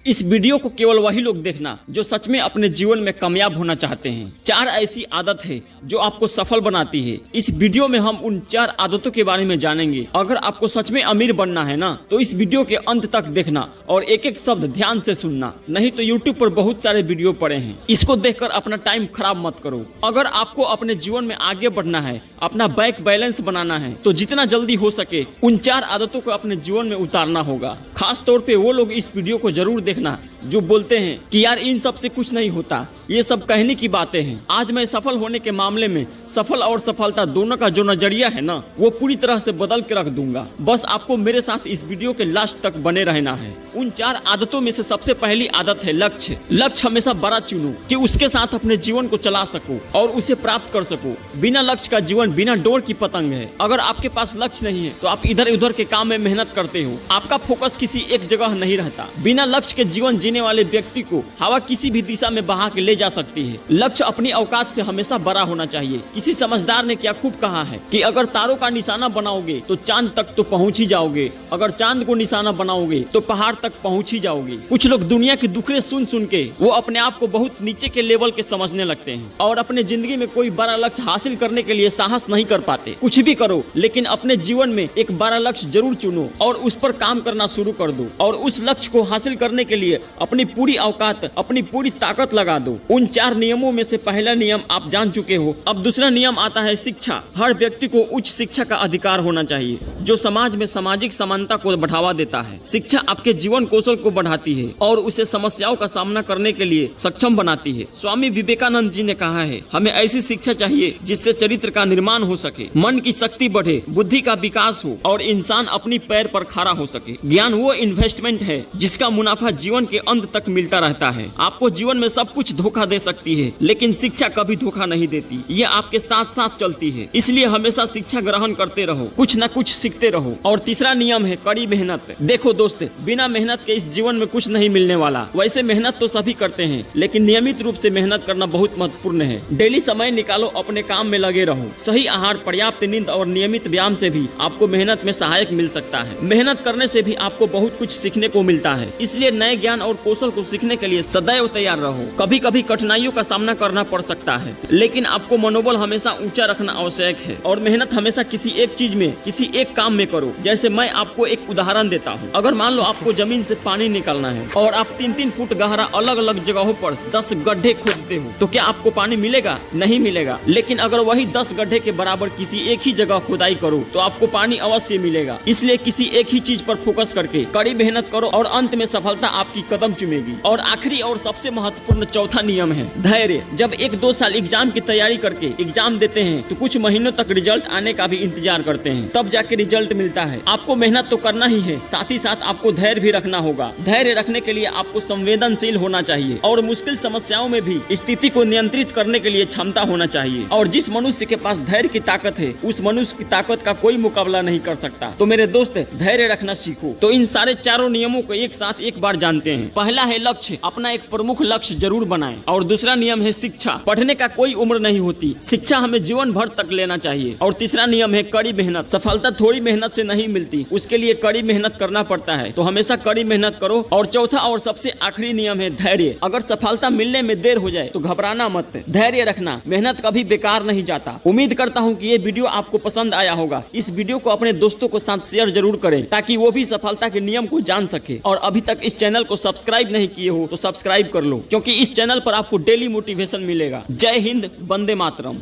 इस वीडियो को केवल वही लोग देखना जो सच में अपने जीवन में कामयाब होना चाहते हैं। 4 ऐसी आदत है जो आपको सफल बनाती है। इस वीडियो में हम उन 4 आदतों के बारे में जानेंगे। अगर आपको सच में अमीर बनना है ना, तो इस वीडियो के अंत तक देखना और एक एक शब्द ध्यान से सुनना। नहीं तो यूट्यूब पर बहुत सारे वीडियो पड़े हैं, इसको देखकर अपना टाइम खराब मत करो। अगर आपको अपने जीवन में आगे बढ़ना है, अपना बैंक बैलेंस बनाना है, तो जितना जल्दी हो सके उन 4 आदतों को अपने जीवन में उतारना होगा। खास तौर पे वो लोग इस वीडियो को जरूर देखना जो बोलते हैं कि यार इन सब से कुछ नहीं होता, ये सब कहने की बातें हैं। आज मैं सफल होने के मामले में सफल और सफलता दोनों का जो नजरिया है ना, वो पूरी तरह से बदल के रख दूंगा। बस आपको मेरे साथ इस वीडियो के लास्ट तक बने रहना है। उन 4 आदतों में से सबसे पहली आदत है लक्ष्य। लक्ष्य हमेशा बड़ा चुनो कि उसके साथ अपने जीवन को चला सको और उसे प्राप्त कर सको। बिना लक्ष्य का जीवन बिना डोर की पतंग है। अगर आपके पास लक्ष्य नहीं है तो आप इधर उधर के काम में मेहनत करते हो, आपका फोकस किसी एक जगह नहीं रहता। बिना लक्ष्य के जीवन जीने वाले व्यक्ति को हवा किसी भी दिशा में बहा के ले जा सकती है। लक्ष्य अपनी औकात से हमेशा बड़ा होना चाहिए। किसी समझदार ने क्या खूब कहा है कि अगर तारों का निशाना बनाओगे तो चांद तक तो पहुंच ही जाओगे, अगर चांद को निशाना बनाओगे तो पहाड़ तक पहुंच ही जाओगे। कुछ लोग दुनिया की दुखड़े सुन सुन के वो अपने आप को बहुत नीचे के लेवल के समझने लगते हैं और अपने जिंदगी में कोई बड़ा लक्ष्य हासिल करने के लिए साहस नहीं कर पाते। कुछ भी करो, लेकिन अपने जीवन में एक बड़ा लक्ष्य जरूर चुनो और उस पर काम करना शुरू कर दो और उस लक्ष्य को हासिल करने के लिए अपनी पूरी औकात, अपनी पूरी ताकत लगा दो। उन 4 नियमों में से पहला नियम आप जान चुके हो। अब दूसरा नियम आता है शिक्षा। हर व्यक्ति को उच्च शिक्षा का अधिकार होना चाहिए जो समाज में सामाजिक समानता को बढ़ावा देता है। शिक्षा आपके जीवन कौशल को बढ़ाती है और उसे समस्याओं का सामना करने के लिए सक्षम बनाती है। स्वामी विवेकानंद जी ने कहा है, हमें ऐसी शिक्षा चाहिए जिससे चरित्र का निर्माण हो सके, मन की शक्ति बढ़े, बुद्धि का विकास हो और इंसान अपनी पैर पर खड़ा हो सके। ज्ञान वो इन्वेस्टमेंट है जिसका मुनाफा जीवन के अंत तक मिलता रहता है। आपको जीवन में सब कुछ धोखा दे सकती है, लेकिन शिक्षा कभी धोखा नहीं देती। ये आपके साथ साथ चलती है, इसलिए हमेशा शिक्षा ग्रहण करते रहो, कुछ न कुछ सीखते रहो। और तीसरा नियम है कड़ी मेहनत। देखो दोस्त, बिना मेहनत के इस जीवन में कुछ नहीं मिलने वाला। वैसे मेहनत तो सभी करते हैं, लेकिन नियमित रूप से मेहनत करना बहुत महत्वपूर्ण है। डेली समय निकालो, अपने काम में लगे रहो। सही आहार, पर्याप्त नींद और नियमित व्यायाम से भी आपको मेहनत में सहायक मिल सकता है। मेहनत करने से भी आपको बहुत कुछ सीखने को मिलता है, इसलिए नए ज्ञान और कौशल को सीखने के लिए सदैव तैयार रहो। कभी कभी कठिनाइयों का सामना करना पड़ सकता है, लेकिन आपको मनोबल हमेशा ऊंचा रखना आवश्यक है और मेहनत हमेशा किसी एक चीज में, किसी एक काम में करो। जैसे मैं आपको एक उदाहरण देता हूँ। अगर मान लो आपको जमीन से पानी निकालना है और आप 3-3 फुट गहरा अलग अलग जगहों पर 10 गड्ढे खोदते हो, तो क्या आपको पानी मिलेगा? नहीं मिलेगा। लेकिन अगर वही 10 गड्ढे के बराबर किसी एक ही जगह खुदाई करो तो आपको पानी अवश्य मिलेगा। इसलिए किसी एक ही चीज पर फोकस करके कड़ी मेहनत करो और अंत में सफलता आपकी कदम चूमेगी। और आखिरी और सबसे महत्वपूर्ण चौथा नियम है धैर्य। जब 1-2 साल एग्जाम की तैयारी करके एग्जाम देते हैं तो कुछ महीनों तक रिजल्ट आने का भी इंतजार करते हैं, तब जाके रिजल्ट मिलता है। आपको मेहनत तो करना ही है, साथ ही साथ आपको धैर्य भी रखना होगा। धैर्य रखने के लिए आपको संवेदनशील होना चाहिए और मुश्किल समस्याओं में भी स्थिति को नियंत्रित करने के लिए क्षमता होना चाहिए। और जिस मनुष्य के पास धैर्य की ताकत है, उस मनुष्य की ताकत का कोई मुकाबला नहीं कर सकता। तो मेरे दोस्त, धैर्य रखना सीखो। तो इन सारे 4 नियमों को एक साथ एक बार जानते हैं। पहला है लक्ष्य। अपना एक प्रमुख लक्ष्य जरूर बनाएं। और दूसरा नियम है शिक्षा। पढ़ने का कोई उम्र नहीं होती, शिक्षा हमें जीवन भर तक लेना चाहिए। और तीसरा नियम है कड़ी मेहनत। सफलता थोड़ी मेहनत से नहीं मिलती, उसके लिए कड़ी मेहनत करना पड़ता है, तो हमेशा कड़ी मेहनत करो। और चौथा और सबसे आखिरी नियम है धैर्य। अगर सफलता मिलने में देर हो जाए तो घबराना मत, धैर्य रखना। मेहनत कभी बेकार नहीं जाता। उम्मीद करता हूँ कि ये वीडियो आपको पसंद आया होगा। इस वीडियो को अपने दोस्तों के साथ शेयर जरूर करें ताकि वो भी सफलता के नियम को जान सके। और अभी तक इस चैनल को सब्सक्राइब नहीं किए हो तो सब्सक्राइब कर लो, क्योंकि इस चैनल पर आपको डेली मोटिवेशन मिलेगा। जय हिंद, वंदे मातरम।